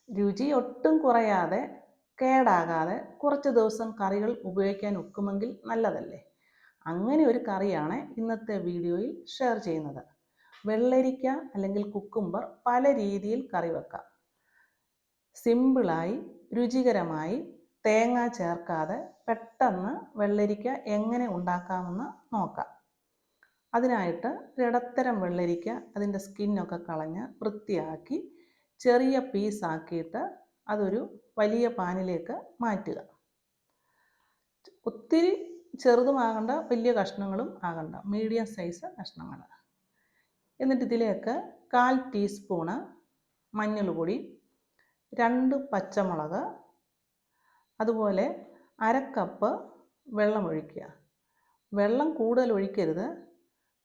രുചി ഒട്ടും കുറയാതെ കേടാകാതെ കുറച്ച് ദിവസം കറികൾ ഉപയോഗിക്കാൻ ഒക്കുമെങ്കിൽ നല്ലതല്ലേ? അങ്ങനെ ഒരു കറിയാണ് ഇന്നത്തെ വീഡിയോയിൽ ഷെയർ ചെയ്യുന്നത്. വെള്ളരിക്ക അല്ലെങ്കിൽ കുക്കുംബർ പല രീതിയിൽ കറി വെക്കാം. സിമ്പിളായി രുചികരമായി തേങ്ങ ചേർക്കാതെ പെട്ടെന്ന് വെള്ളരിക്ക എങ്ങനെ ഉണ്ടാക്കാമെന്ന് നോക്കാം. അതിനായിട്ട് ഇടത്തരം വെള്ളരിക്ക അതിൻ്റെ സ്കിന്നൊക്കെ കളഞ്ഞ് വൃത്തിയാക്കി ചെറിയ പീസാക്കിയിട്ട് അതൊരു വലിയ പാനിലേക്ക് മാറ്റുക. ഒത്തിരി ചെറുതുമാകണ്ട, വലിയ കഷ്ണങ്ങളും ആകണ്ട, മീഡിയം സൈസ് കഷ്ണങ്ങൾ. എന്നിട്ട് ഇതിലേക്ക് 1/4 ടീസ്പൂണ് മഞ്ഞൾപ്പൊടി, 2 പച്ചമുളക്, അതുപോലെ 1/2 കപ്പ് വെള്ളം ഒഴിക്കുക. വെള്ളം കൂടുതൽ ഒഴിക്കരുത്.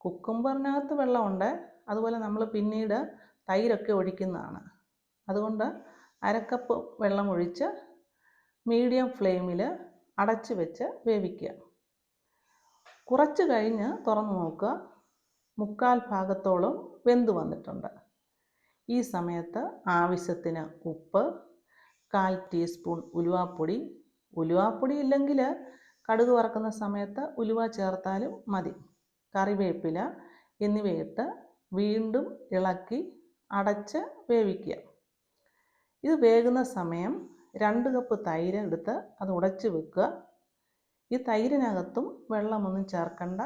കുക്കുംബറിനകത്ത് വെള്ളമുണ്ട്, അതുപോലെ നമ്മൾ പിന്നീട് തൈരൊക്കെ ഒഴിക്കുന്നതാണ്. അതുകൊണ്ട് 1/2 കപ്പ് വെള്ളം ഒഴിച്ച് മീഡിയം ഫ്ലെയിമിൽ അടച്ച് വെച്ച് വേവിക്കുക. കുറച്ച് കഴിഞ്ഞ് തുറന്ന് നോക്കുക, 1/4 ഭാഗത്തോളം വെന്ത് വന്നിട്ടുണ്ട്. ഈ സമയത്ത് ആവശ്യത്തിന് ഉപ്പ്, 1/4 ടീസ്പൂൺ ഉലുവാപ്പൊടി, ഉലുവാപ്പൊടി ഇല്ലെങ്കിൽ കടുക് വറക്കുന്ന സമയത്ത് ഉലുവ ചേർത്താലും മതി, കറിവേപ്പില എന്നിവയിട്ട് വീണ്ടും ഇളക്കി അടച്ച് വേവിക്കുക. ഇത് വേകുന്ന സമയം 2 കപ്പ് തൈര് എടുത്ത് അത് ഉടച്ച് വെക്കുക. ഈ തൈരിനകത്തും വെള്ളമൊന്നും ചേർക്കേണ്ട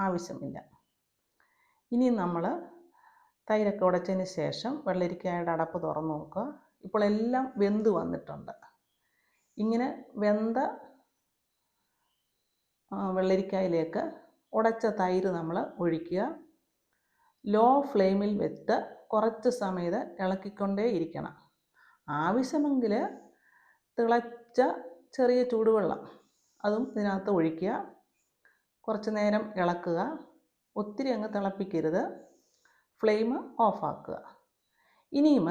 ആവശ്യമില്ല. ഇനി നമ്മൾ തൈരൊക്കെ ഉടച്ചതിന് ശേഷം വെള്ളരിക്കയുടെ അടപ്പ് തുറന്ന് നോക്കുക. ഇപ്പോൾ എല്ലാം വെന്ത് വന്നിട്ടുണ്ട്. ഇങ്ങനെ വെന്ത വെള്ളരിക്കയിലേക്ക് ഉടച്ച തൈര് നമ്മൾ ഒഴിക്കുക. ലോ ഫ്ലെയിമിൽ വെച്ച് കുറച്ച് സമയം ഇളക്കിക്കൊണ്ടേ ഇരിക്കണം. ആവശ്യമെങ്കിൽ തിളച്ച ചെറിയ ചൂടുവെള്ളം അതും ഇതിനകത്ത് ഒഴിക്കുക. കുറച്ച് നേരം ഇളക്കുക. ഒത്തിരി അങ്ങ് തിളപ്പിക്കരുത്. ഫ്ലെയിം ഓഫാക്കുക. ഇനിയും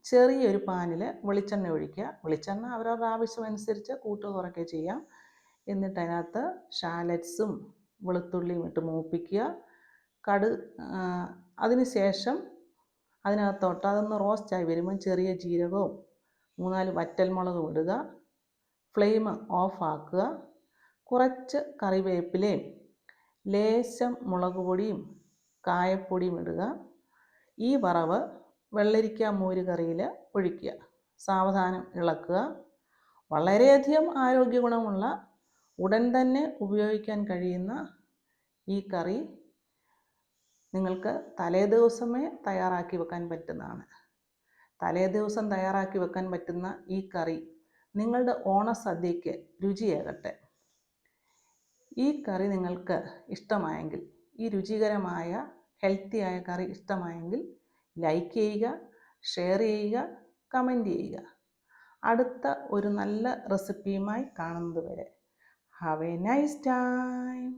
ചെറിയൊരു പാനിൽ വെളിച്ചെണ്ണ ഒഴിക്കുക. വെളിച്ചെണ്ണ അവരവരുടെ ആവശ്യമനുസരിച്ച് കൂട്ടുക കുറയ്ക്കുക ചെയ്യാം. എന്നിട്ട് അതിനകത്ത് ഷാലറ്റ്സും വെളുത്തുള്ളിയും ഇട്ട് മൂപ്പിക്കുക. അതിന് ശേഷം അതിനകത്തോട്ട് അതൊന്ന് റോസ്റ്റായി വരുമ്പം ചെറിയ ജീരകവും 3-4 വറ്റൽമുളകും ഇടുക. ഫ്ലെയിം ഓഫാക്കുക. കുറച്ച് കറിവേപ്പിലയും ലേശം മുളക് പൊടിയും കായപ്പൊടിയും ഇടുക. ഈ വറവ് വെള്ളരിക്ക മോര് കറിയിൽ ഒഴിക്കുക. സാവധാനം ഇളക്കുക. വളരെയധികം ആരോഗ്യ ഗുണമുള്ള, ഉടൻ തന്നെ ഉപയോഗിക്കാൻ കഴിയുന്ന ഈ കറി നിങ്ങൾക്ക് തലേദിവസമേ തയ്യാറാക്കി വെക്കാൻ പറ്റുന്നതാണ്. തലേദിവസം തയ്യാറാക്കി വെക്കാൻ പറ്റുന്ന ഈ കറി നിങ്ങളുടെ ഓണസദ്യയ്ക്ക് രുചിയാകട്ടെ. ഈ കറി നിങ്ങൾക്ക് ഇഷ്ടമായെങ്കിൽ, ഈ രുചികരമായ ഹെൽത്തിയായ കറി ഇഷ്ടമായെങ്കിൽ ലൈക്ക് ചെയ്യുക, ഷെയർ ചെയ്യുക, കമൻറ്റ് ചെയ്യുക. അടുത്ത ഒരു നല്ല റെസിപ്പിയുമായി കാണുന്നത് വരെ ഹാവ് എ നൈസ് ടൈം.